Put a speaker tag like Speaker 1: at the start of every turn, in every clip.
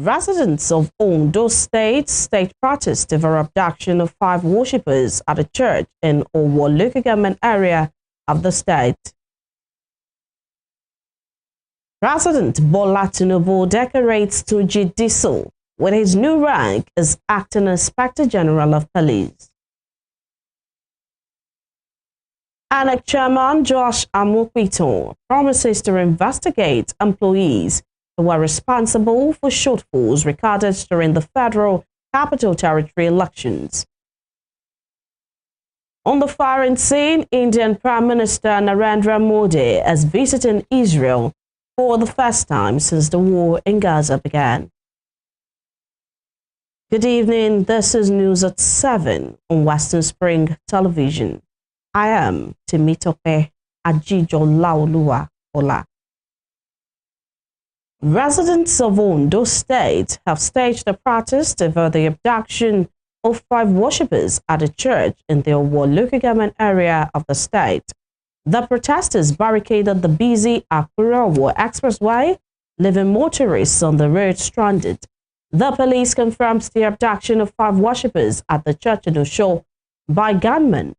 Speaker 1: Residents of Ondo State protest over abduction of 5 worshippers at a church in Owo local government area of the state. President Bola Tinubu decorates to judicial with his new rank as acting Inspector General of Police. ANEC Chairman Josh Amokwito promises to investigate employees who were responsible for shortfalls recorded during the Federal Capital Territory elections. On the firing scene, Indian Prime Minister Narendra Modi is visiting Israel for the first time since the war in Gaza began. Good evening, this is News at 7 on Western Spring Television. I am Temitope Ajijolaoluwa Ola. Residents of Ondo State have staged a protest over the abduction of 5 worshippers at a church in the Owo local government area of the state. The protesters barricaded the busy Akure-Owo expressway, leaving motorists on the road stranded. The police confirms the abduction of 5 worshippers at the church in Osho by gunmen.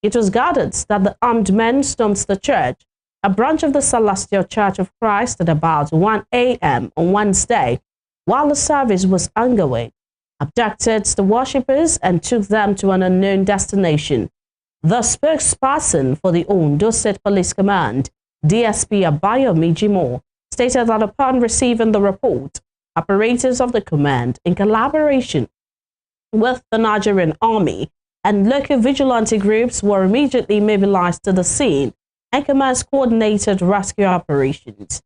Speaker 1: It was gathered that the armed men stormed the church, a branch of the Celestial Church of Christ, at about 1 a.m. on Wednesday, while the service was ongoing, abducted the worshippers and took them to an unknown destination. The spokesperson for the Ondo State Police Command, DSP Abayomi Jimo, stated that upon receiving the report, operators of the command, in collaboration with the Nigerian Army and local vigilante groups, were immediately mobilized to the scene and commenced coordinated rescue operations.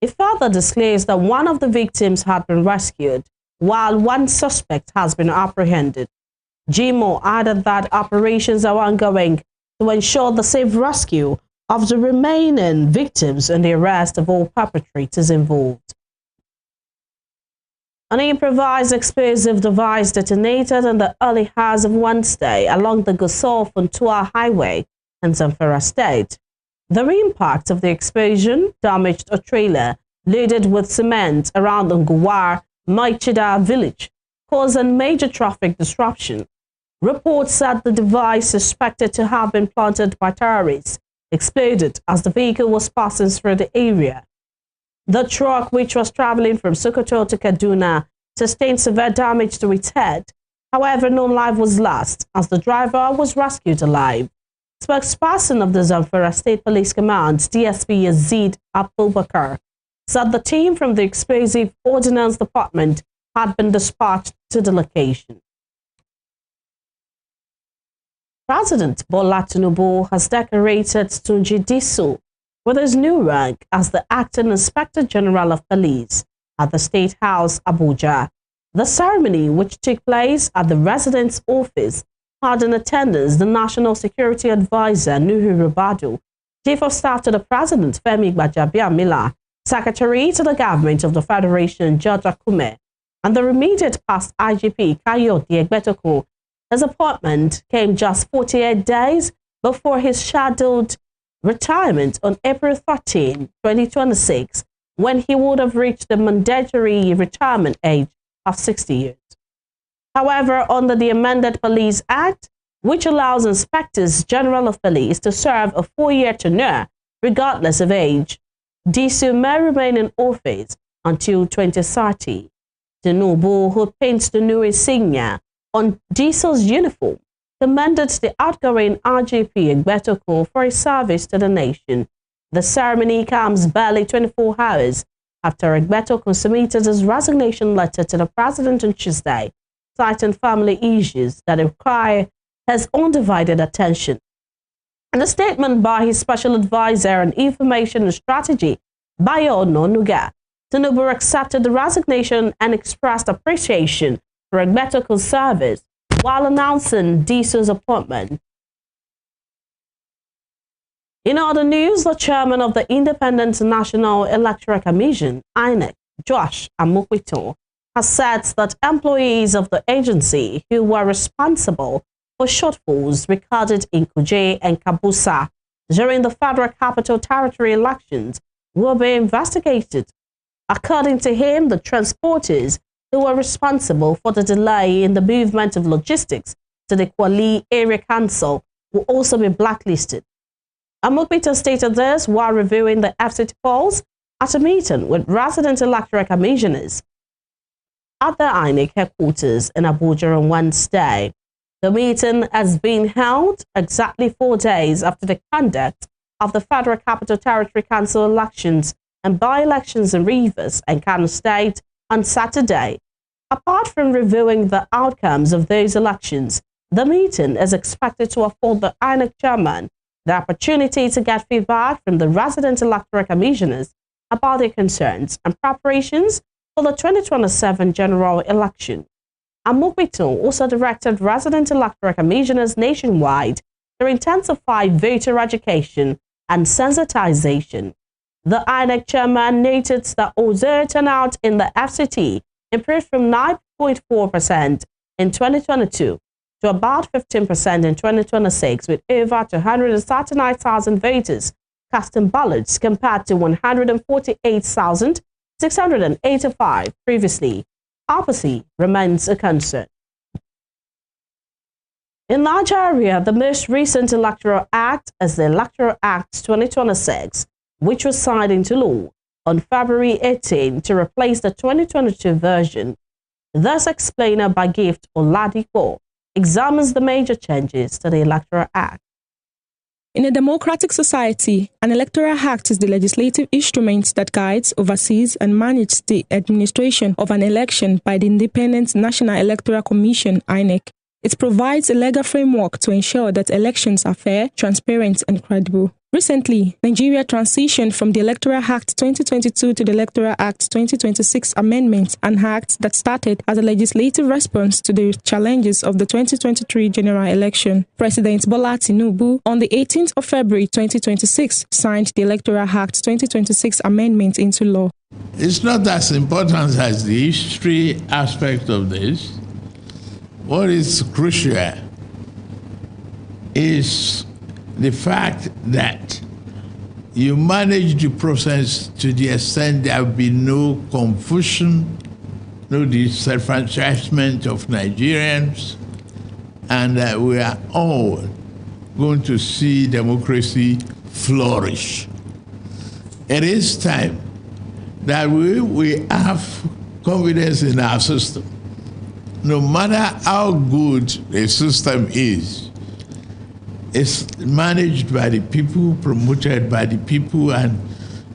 Speaker 1: It further disclosed that one of the victims had been rescued, while one suspect has been apprehended. Jimo added that operations are ongoing to ensure the safe rescue of the remaining victims and the arrest of all perpetrators involved. An improvised explosive device detonated in the early hours of Wednesday along the Gusau-Funtua Highway in Zamfara State. The impact of the explosion damaged a trailer loaded with cement around the Nguwar Maichida village, causing major traffic disruption. Reports said the device, suspected to have been planted by terrorists, exploded as the vehicle was passing through the area. The truck, which was traveling from Sokoto to Kaduna, sustained severe damage to its head. However, no life was lost as the driver was rescued alive. Spokesperson of the Zamfara State Police Command, DSP Yazid Abubakar, said the team from the Explosive Ordnance Department had been dispatched to the location. President Bola Tinubu has decorated Tunji Disu with his new rank as the acting Inspector General of Police at the State House, Abuja. The ceremony, which took place at the Resident's office, had in attendance the National Security Advisor Nuhu Rubadu, Chief of Staff to the President Femi Gbajabiamila, Secretary to the Government of the Federation George Akume, and the immediate past IGP Kayode Egbetokun. His appointment came just 48 days before his scheduled retirement on April 13, 2026, when he would have reached the mandatory retirement age of 60 years. However, under the amended Police Act, which allows Inspectors General of Police to serve a 4-year tenure regardless of age, Disu may remain in office until 2030. Tinubu, who paints the new insignia on Disu's uniform, commended the outgoing RGP Egbetokun for his service to the nation. The ceremony comes barely 24 hours after Egbetokun submitted his resignation letter to the president on Tuesday, citing family issues that require his undivided attention. In a statement by his special advisor on information and strategy, Bayo Ononuga, Tinubu accepted the resignation and expressed appreciation for Egbetokun's service while announcing Disu's appointment. In other news, the chairman of the Independent National Electoral Commission, INEC, Josh Amokwito, has said that employees of the agency who were responsible for shortfalls recorded in Kuje and Kabusa during the Federal Capital Territory elections will be investigated. According to him, the transporters who were responsible for the delay in the movement of logistics to the Kwali Area Council will also be blacklisted. Amokbito stated this while reviewing the FCT polls at a meeting with resident electoral commissioners at the INEC headquarters in Abuja on Wednesday. The meeting has been held exactly 4 days after the conduct of the Federal Capital Territory Council elections and by-elections in Rivers and Kano State on Saturday. Apart from reviewing the outcomes of those elections, the meeting is expected to afford the INEC chairman the opportunity to get feedback from the resident electoral commissioners about their concerns and preparations for the 2027 general election. Amokbito also directed resident electoral commissioners nationwide to intensify voter education and sensitization. The INEC chairman noted that although turnout in the FCT improved from 9.4% in 2022 to about 15% in 2026, with over 239,000 voters casting ballots compared to 148,685 previously, apathy remains a concern. In Nigeria, the most recent electoral act is the Electoral Act 2026, which was signed into law on February 18 to replace the 2022 version. Thus, explainer by Gift Oladipo examines the major changes to the Electoral Act.
Speaker 2: In a democratic society, an electoral act is the legislative instrument that guides, oversees, and manages the administration of an election by the Independent National Electoral Commission, INEC. It provides a legal framework to ensure that elections are fair, transparent, and credible. Recently, Nigeria transitioned from the Electoral Act 2022 to the Electoral Act 2026 amendments, an act that started as a legislative response to the challenges of the 2023 general election. President Bola Tinubu, on the 18th of February 2026, signed the Electoral Act 2026 amendment into law.
Speaker 3: It's not as important as the history aspect of this. What is crucial is the fact that you manage the process to the extent there will be no confusion, no disenfranchisement of Nigerians, and we are all going to see democracy flourish. It is time that we have confidence in our system. No matter how good a system is, it's managed by the people, promoted by the people, and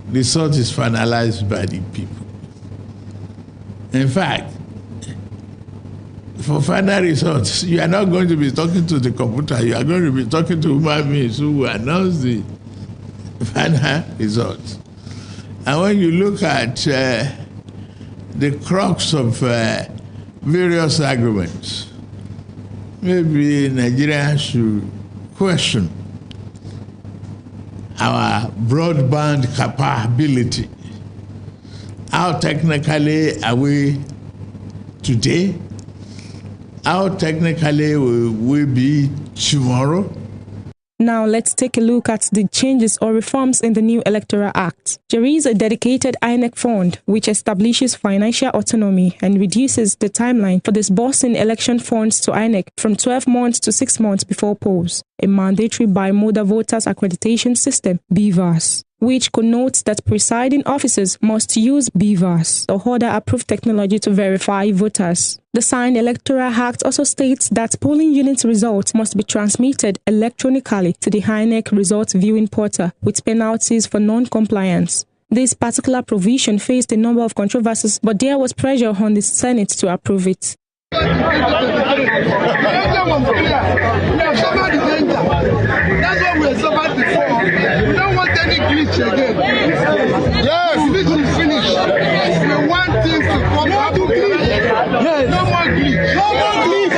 Speaker 3: the result is finalized by the people. In fact, for final results, you are not going to be talking to the computer, you are going to be talking to human beings who will announce the final results. And when you look at the crux of various arguments, maybe Nigeria should question our broadband capability. How technically are we today? How technically will we be tomorrow?
Speaker 2: Now let's take a look at the changes or reforms in the new Electoral Act. There is a dedicated INEC fund which establishes financial autonomy and reduces the timeline for disbursing election funds to INEC from 12 months to 6 months before polls. A mandatory bimodal voters accreditation system, BVAS, which connotes that presiding officers must use BVAS or other approved technology to verify voters. The signed Electoral Act also states that polling unit results must be transmitted electronically to the INEC results viewing portal with penalties for non-compliance. This particular provision faced a number of controversies, but there was pressure on the Senate to approve it.
Speaker 4: That's what we suffered before. We don't want any glitch again. Yes, glitch is finished. We want things to come back together. No more glitch. No more glitch.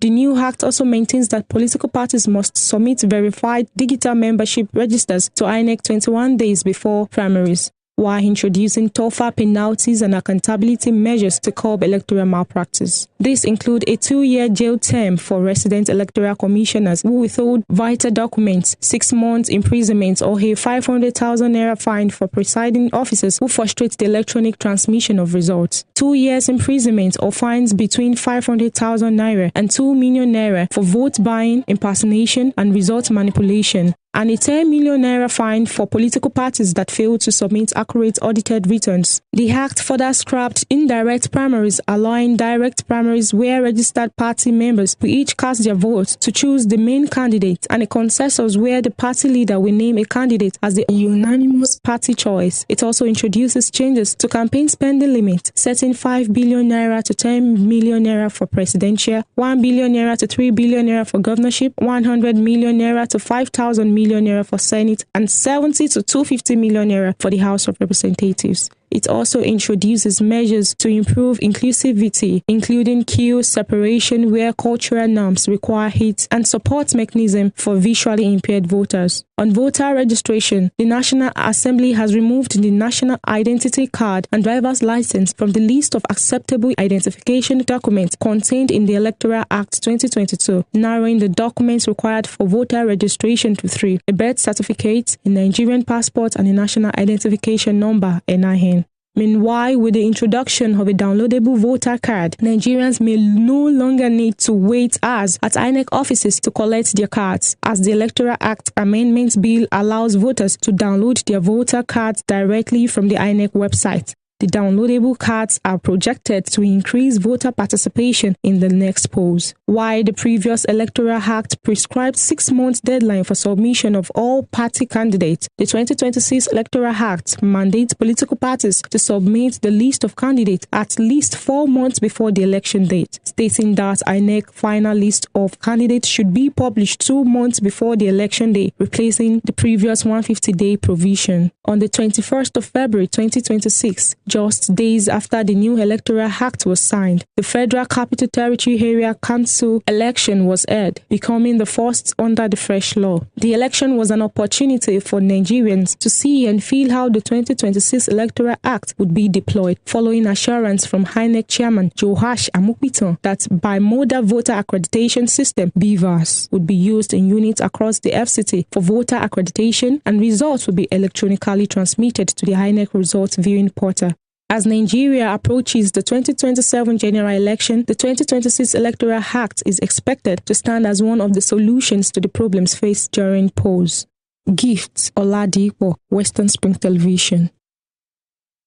Speaker 2: The new act also maintains that political parties must submit verified digital membership registers to INEC 21 days before primaries. while introducing tougher penalties and accountability measures to curb electoral malpractice. These include a 2-year jail term for resident electoral commissioners who withhold vital documents, 6 months imprisonment, or a 500,000 naira fine for presiding officers who frustrate the electronic transmission of results, 2 years imprisonment or fines between 500,000 naira and 2 million naira for vote buying, impersonation, and result manipulation, and a 10 million naira fine for political parties that fail to submit accurate audited returns. The Act further scrapped indirect primaries, allowing direct primaries where registered party members will each cast their vote to choose the main candidate, and a consensus where the party leader will name a candidate as the unanimous party choice. It also introduces changes to campaign spending limit, setting 5 billion naira to 10 million naira for presidential, 1 billion naira to 3 billion naira for governorship, 100 million naira to 5,000 million naira for Senate, and 70 to 250 million naira for the House of Representatives. It also introduces measures to improve inclusivity, including queue separation where cultural norms require it, and support mechanism for visually impaired voters. On voter registration, the National Assembly has removed the National Identity Card and driver's license from the list of acceptable identification documents contained in the Electoral Act 2022, narrowing the documents required for voter registration to 3: a birth certificate, a Nigerian passport, and a national identification number (NIN). Meanwhile, with the introduction of a downloadable voter card, Nigerians may no longer need to wait hours at INEC offices to collect their cards, as the Electoral Act Amendment Bill allows voters to download their voter cards directly from the INEC website. The downloadable cards are projected to increase voter participation in the next polls. While the previous Electoral Act prescribed 6-month deadline for submission of all party candidates, the 2026 Electoral Act mandates political parties to submit the list of candidates at least 4 months before the election date, stating that INEC final list of candidates should be published 2 months before the election day, replacing the previous 150-day provision. On the 21st of February 2026, just days after the new Electoral Act was signed, the Federal Capital Territory Area Council election was held, becoming the first under the fresh law. The election was an opportunity for Nigerians to see and feel how the 2026 Electoral Act would be deployed, following assurance from INEC Chairman Joash Amukpiton that bimodal voter accreditation system (BVAS) would be used in units across the FCT for voter accreditation, and results would be electronically transmitted to the INEC results viewing portal. As Nigeria approaches the 2027 general election, the 2026 Electoral Act is expected to stand as one of the solutions to the problems faced during polls. Gifts Oladipo, Western Spring Television.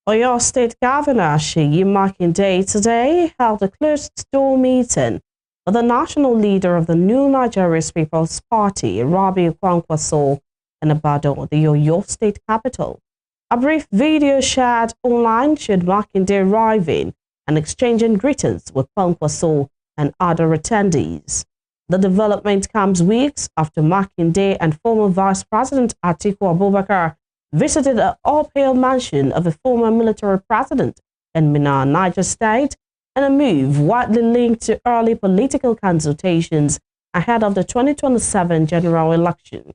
Speaker 1: Oyo State Governor Seyi Makinde today held a closed-door meeting with the national leader of the New Nigeria People's Party, Rabiu Kwankwaso, in Ibadan, the Oyo State capital. A brief video shared online showed Makinde arriving and exchanging greetings with Kwankwaso and other attendees. The development comes weeks after Makinde and former Vice President Atiku Abubakar visited the uphill mansion of the former military president in Minna, Niger State, in a move widely linked to early political consultations ahead of the 2027 general election.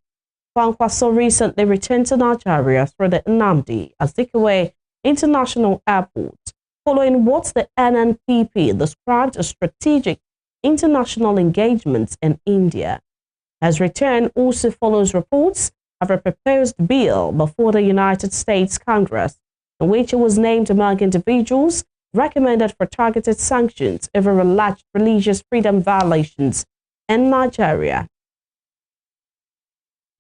Speaker 1: Kwankwaso recently returned to Nigeria through the Nnamdi Azikiwe International Airport, following what the NNPP described as strategic international engagements in India. His return also follows reports of a proposed bill before the United States Congress, in which he was named among individuals recommended for targeted sanctions over alleged religious freedom violations in Nigeria.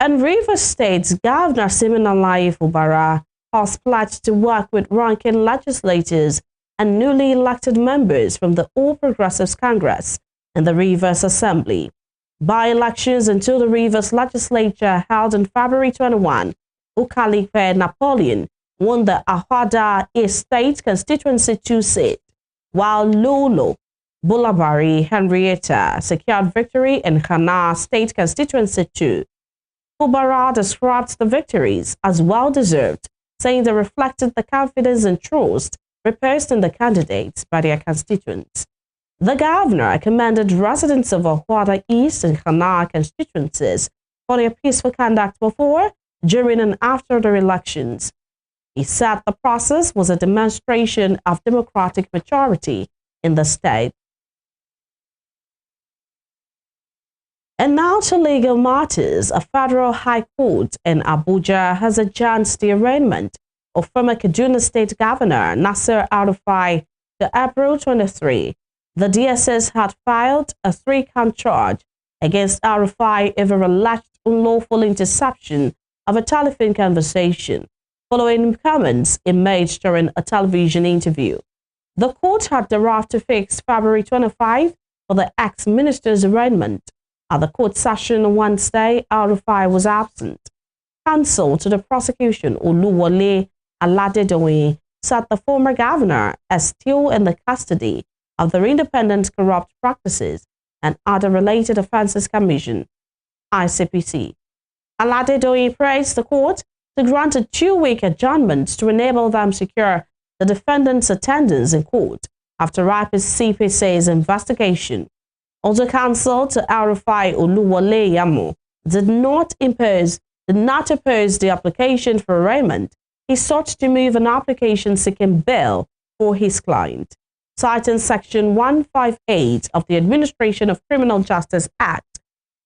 Speaker 1: And Rivers State's Governor Siminalayi Fubara has pledged to work with ranking legislators and newly elected members from the All Progressives Congress in the Rivers Assembly. By-elections into the Rivers legislature held in February 21, Ukalipe Napoleon won the Ahwada Estate constituency 2 seat, while Lolo Bulabari Henrietta secured victory in Hana State constituency 2. Fubara described the victories as well-deserved, saying they reflected the confidence and trust reposed in the candidates by their constituents. The governor commended residents of Ahwada East and Hana constituencies for their peaceful conduct before, during, and after the elections. He said the process was a demonstration of democratic maturity in the state. And now to legal matters. A federal high court in Abuja has adjourned the arraignment of former Kaduna State Governor Nasir El-Rufai to April 23. The DSS had filed a 3-count charge against El-Rufai over alleged unlawful interception of a telephone conversation following comments he made during a television interview. The court had thereafter fixed February 25 for the ex-minister's arraignment. At the court session on Wednesday, El-Rufai was absent. Counsel to the prosecution, Oluwole Aladedoyin, said the former governor is still in the custody of the Independent Corrupt Practices and Other Related Offences Commission, ICPC. Aladedoyin praised the court to grant a 2-week adjournment to enable them secure the defendant's attendance in court after ICPC's investigation. Also, counsel to El-Rufai, Oluwole Yamu, did not oppose the application for arraignment. He sought to move an application seeking bail for his client. Citing Section 158 of the Administration of Criminal Justice Act,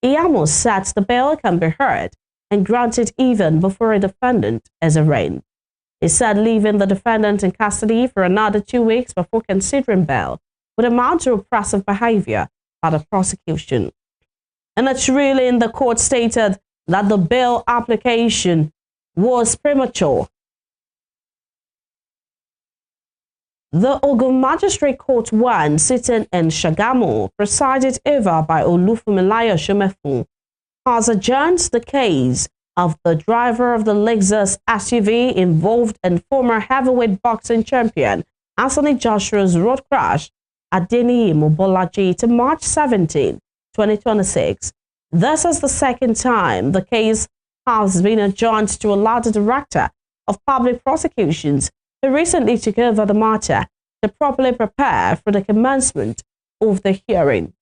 Speaker 1: Yamu said the bail can be heard and granted even before a defendant is arraigned. He said leaving the defendant in custody for another 2 weeks before considering bail would amount to oppressive behavior by the prosecution. And it's really in the court stated that the bail application was premature. The Ogun Magistrate Court 1, sitting in Shagamu, presided over by Olufumilayo Shomefun, has adjourned the case of the driver of the Lexus SUV involved in former heavyweight boxing champion Anthony Joshua's road crash at Adeniyi Mobolaji to March 17, 2026. This is the second time the case has been adjourned to allow the Director of Public Prosecutions, who recently took over the matter, to properly prepare for the commencement of the hearing.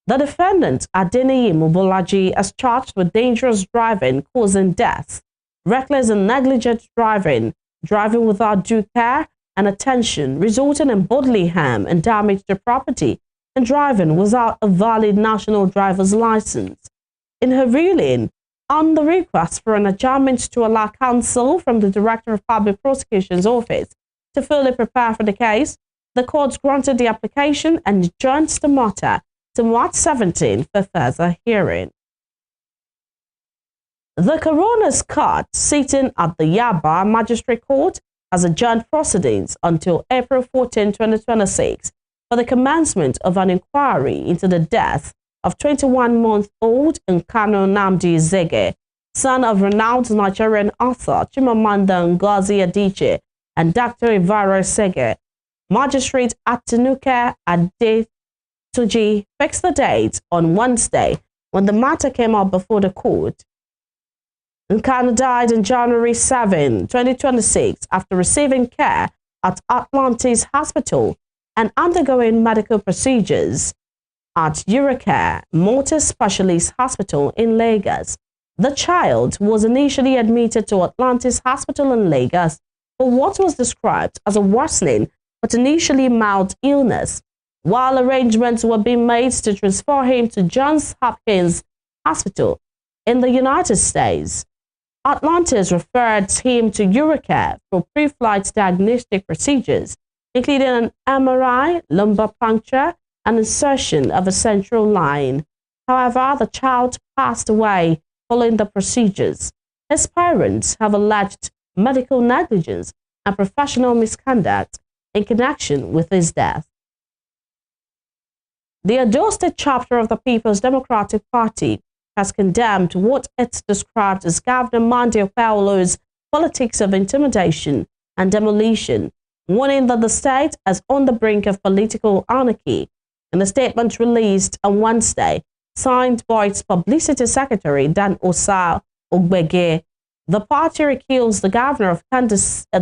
Speaker 1: The defendant, Adeniyi Mobolaji, is charged with dangerous driving causing death, reckless and negligent driving, driving without due care and attention, resulting in bodily harm and damage to property, and driving without a valid national driver's license. In her ruling on the request for an adjournment to allow counsel from the Director of Public Prosecution's office to fully prepare for the case, the court granted the application and adjourned the matter to March 17 for further hearing. The Coroner's Court, sitting at the Yaba Magistrate Court, has adjourned proceedings until April 14, 2026 for the commencement of an inquiry into the death of 21-month-old Nkano Nnamdi Ezege, son of renowned Nigerian author Chimamanda Ngozi Adichie and Dr. Ivara Sege. Magistrate Atinuke Adetunji fixed the date on Wednesday when the matter came up before the court. Nkano died on January 7, 2026 after receiving care at Atlantis Hospital and undergoing medical procedures at Eurocare Multi-Specialist Hospital in Lagos. The child was initially admitted to Atlantis Hospital in Lagos for what was described as a worsening but initially mild illness, while arrangements were being made to transfer him to Johns Hopkins Hospital in the United States. Atlantis referred him to Eurocare for pre-flight diagnostic procedures, including an MRI, lumbar puncture, and insertion of a central line. However, the child passed away following the procedures. His parents have alleged medical negligence and professional misconduct in connection with his death. The Edo State chapter of the People's Democratic Party has condemned what it described as Governor Monday Okpebholo's politics of intimidation and demolition, warning that the state is on the brink of political anarchy. In a statement released on Wednesday, signed by its publicity secretary, Dan Osa Ogbege, the party accused the governor of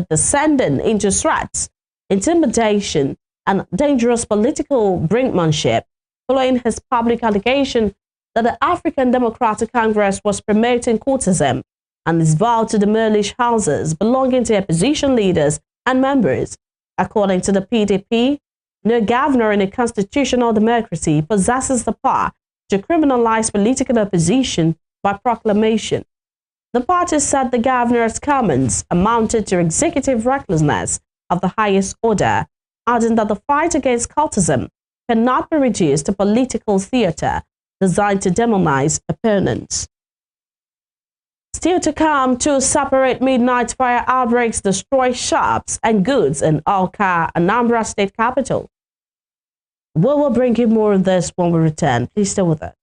Speaker 1: descending into threats, intimidation, and dangerous political brinkmanship following his public allegation that the African Democratic Congress was promoting courtism and is vowed to demolish houses belonging to opposition leaders and members. According to the PDP, no governor in a constitutional democracy possesses the power to criminalize political opposition by proclamation. The party said the governor's comments amounted to executive recklessness of the highest order, adding that the fight against cultism cannot be reduced to political theater designed to demonize opponents. Still to come, 2 separate midnight fire outbreaks destroy shops and goods in Awka, Anambra State capital. We will bring you more of this when we return. Please stay with us.